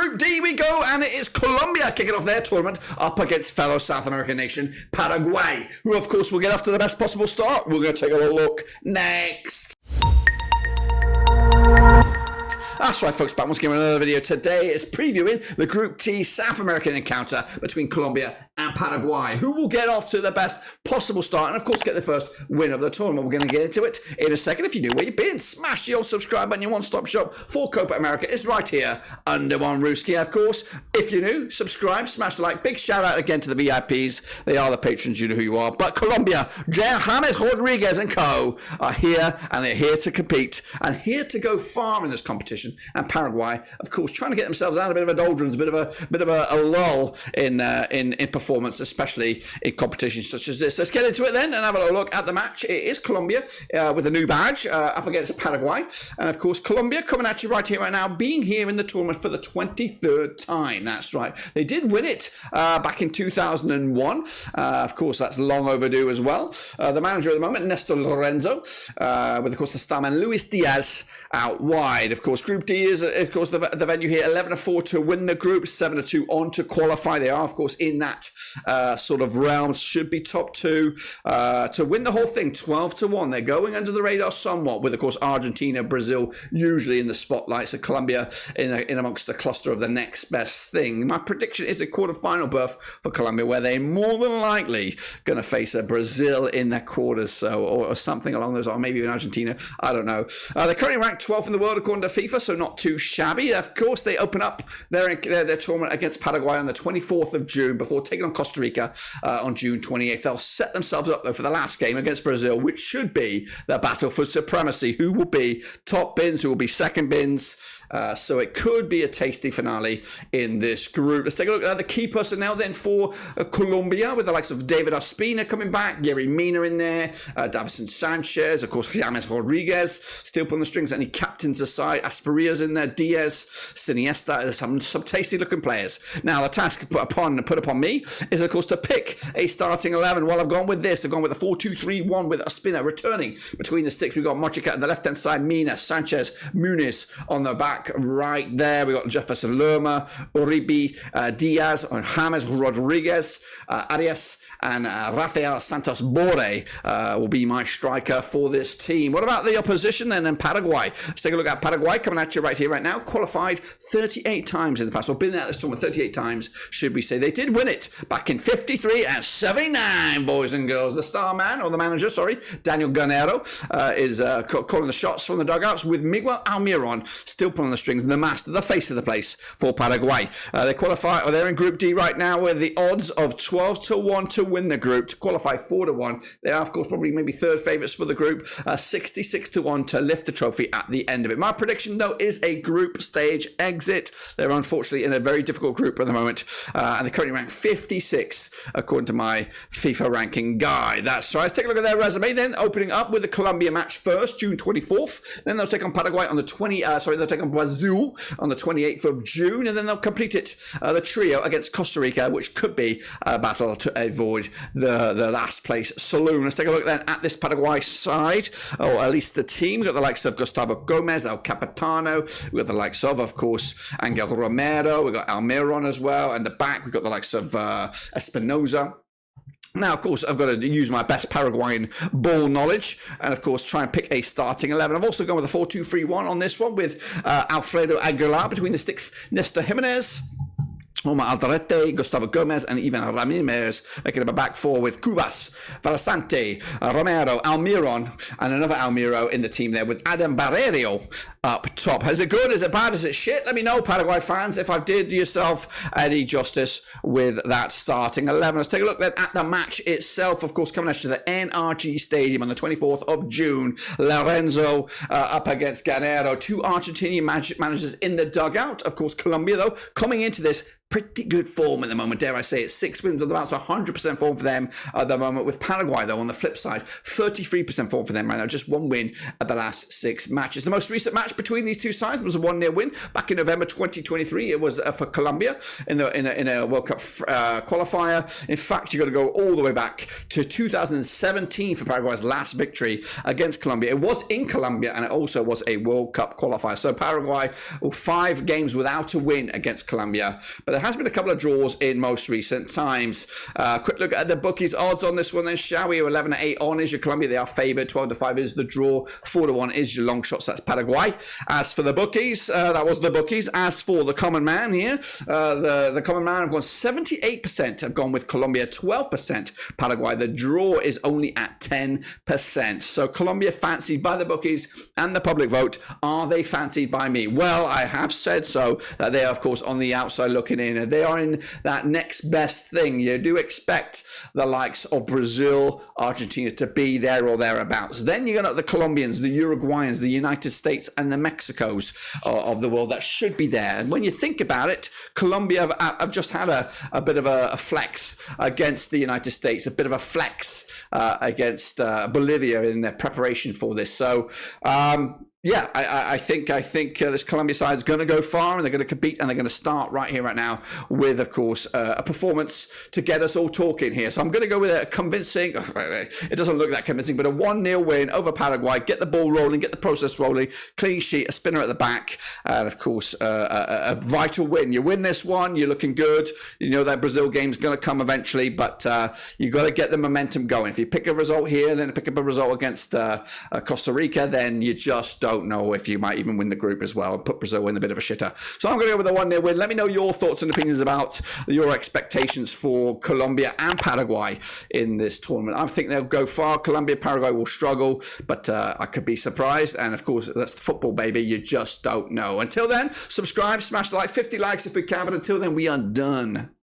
Group D we go, and it is Colombia kicking off their tournament up against fellow South American nation Paraguay, who of course will get off to the best possible start. We're going to take a look next. That's right, folks, back once again with another video. Today is previewing the Group T South American encounter between Colombia and Paraguay, who will get off to the best possible start and, of course, get the first win of the tournament. We're going to get into it in a second. If you knew where you've been, smash the old subscribe button. Your one-stop shop for Copa America is right here under one Ruski. Of course, if you're new, subscribe, smash the like. Big shout-out again to the VIPs. They are the patrons. You know who you are. But Colombia, James Rodriguez and co. are here, and they're here to compete and here to go far in this competition. And Paraguay, of course, trying to get themselves out of a bit of a doldrums, a bit of a lull in performance, especially in competitions such as this. Let's get into it then and have a little look at the match. It is Colombia with a new badge up against Paraguay, and of course Colombia coming at you right here, right now, being here in the tournament for the 23rd time. That's right. They did win it back in 2001. Of course, that's long overdue as well. The manager at the moment, Nestor Lorenzo, with of course the starman Luis Diaz out wide. Of course, Group D is, of course, the venue here. 11-4 to win the group, 7-2 on to qualify. They are, of course, in that sort of realm. Should be top two to win the whole thing. 12-1. They're going under the radar somewhat, with, of course, Argentina, Brazil usually in the spotlight. So Colombia in amongst the cluster of the next best thing. My prediction is a quarterfinal berth for Colombia, where they're more than likely going to face a Brazil in their quarters, so or something along those, or maybe even Argentina. I don't know. They're currently ranked 12th in the world according to FIFA, so not too shabby. Of course, they open up their tournament against Paraguay on the 24th of June before taking on Costa Rica on June 28th. They'll set themselves up, though, for the last game against Brazil, which should be the battle for supremacy. Who will be top bins, who will be second bins. So it could be a tasty finale in this group. Let's take a look at the key personnel then for Colombia, with the likes of David Ospina coming back, Yerry Mina in there, Davison Sanchez, of course, James Rodriguez still pulling the strings, any captains aside, Asperia's in there, Diaz, Siniesta, some tasty looking players. Now the task put upon me is, of course, to pick a starting 11. Well, I've gone with this. I've gone with a 4-2-3-1 with Ospina returning between the sticks. We've got Mojica on the left hand side, Mina, Sanchez, Muniz on the back right there. We've got Jefferson Lerma, Uribe, Diaz, and James Rodriguez, Arias, and Rafael Santos Borre will be my striker for this team. What about the opposition then in Paraguay? Let's take a look at Paraguay coming at you right here, right now. Qualified 38 times in the past, or been at this tournament 38 times, should we say. They did win it back in 53 and 79, boys and girls. The star man, or the manager, sorry, Daniel Garnero, is calling the shots from the dugouts, with Miguel Almiron still pulling the strings, and the master, the face of the place for Paraguay. They qualify, or they're in Group D right now, with the odds of 12-1 to win the group, to qualify 4-1. They are, of course, probably maybe third favourites for the group, 66-1 to lift the trophy at the end of it. My prediction, though, is a group stage exit. They're unfortunately in a very difficult group at the moment, and they're currently ranked 56 according to my FIFA ranking guide. That's right. Let's take a look at their resume then, opening up with the Colombia match first, June 24th. Then they'll take on Paraguay on the they'll take on Brazil on the 28th of June, and then they'll complete it, the trio against Costa Rica, which could be a battle to avoid the last place saloon. Let's take a look then at this Paraguay side, or at least the team. We've got the likes of Gustavo Gomez, El Capitano. We've got the likes of course, Angel Romero. We've got Almiron as well. And the back, we've got the likes of Espinoza. Now, of course, I've got to use my best Paraguayan ball knowledge and, of course, try and pick a starting 11. I've also gone with a 4-2-3-1 on this one, with Alfredo Aguilar between the sticks, Nestor Jimenez, Omar Alderete, Gustavo Gomez, and Ivan Ramirez, making up a back four with Cubas, Valasante, Romero, Almiron, and another Almiro in the team there, with Adam Barreiro up top. Is it good? Is it bad? Is it shit? Let me know, Paraguay fans, if I did yourself any justice with that starting 11. Let's take a look then at the match itself. Of course, coming at you to the NRG Stadium on the 24th of June. Lorenzo up against Garnero. Two Argentinian managers in the dugout. Of course, Colombia, though, coming into this pretty good form at the moment, dare I say it. 6 wins on the bounce, 100% form for them at the moment. With Paraguay, though, on the flip side, 33% form for them right now. Just 1 win at the last 6 matches. The most recent match between these two sides was a 1-0 win back in November 2023. It was for Colombia in a World Cup qualifier. In fact, you've got to go all the way back to 2017 for Paraguay's last victory against Colombia. It was in Colombia, and it also was a World Cup qualifier. So Paraguay, 5 games without a win against Colombia. But there has been a couple of draws in most recent times. Quick look at the bookies odds on this one then, shall we? 11-8 on is your Colombia. They are favoured. 12-5 is the draw. 4-1 is your long shots. That's Paraguay. As for the bookies, that was the bookies. As for the common man here, the common man have gone 78%, have gone with Colombia, 12% Paraguay. The draw is only at 10%. So Colombia fancied by the bookies and the public vote. Are they fancied by me? Well, I have said so, that they are, of course, on the outside looking in. They are in that next best thing. You do expect the likes of Brazil, Argentina to be there or thereabouts. Then you're going to the Colombians, the Uruguayans, the United States, and the Mexicos of the world that should be there. And when you think about it, Colombia have just had a bit of a flex against the United States, a bit of a flex against Bolivia in their preparation for this. So, yeah, I think this Colombia side is going to go far, and they're going to compete, and they're going to start right here, right now, with, of course, a performance to get us all talking here. So I'm going to go with a convincing, it doesn't look that convincing, but a 1-0 win over Paraguay. Get the ball rolling, get the process rolling, clean sheet, a spinner at the back, and, of course, a vital win. You win this one, you're looking good. You know that Brazil game's going to come eventually, but you've got to get the momentum going. If you pick a result here, then pick up a result against Costa Rica, then you just don't know if you might even win the group as well and put Brazil in a bit of a shitter. So I'm going to go with a 1-0 win. Let me know your thoughts and opinions about your expectations for Colombia and Paraguay in this tournament. I think they'll go far. Colombia, Paraguay will struggle, but I could be surprised. And of course, that's the football, baby. You just don't know. Until then, subscribe, smash the like, 50 likes if we can. But until then, we are done.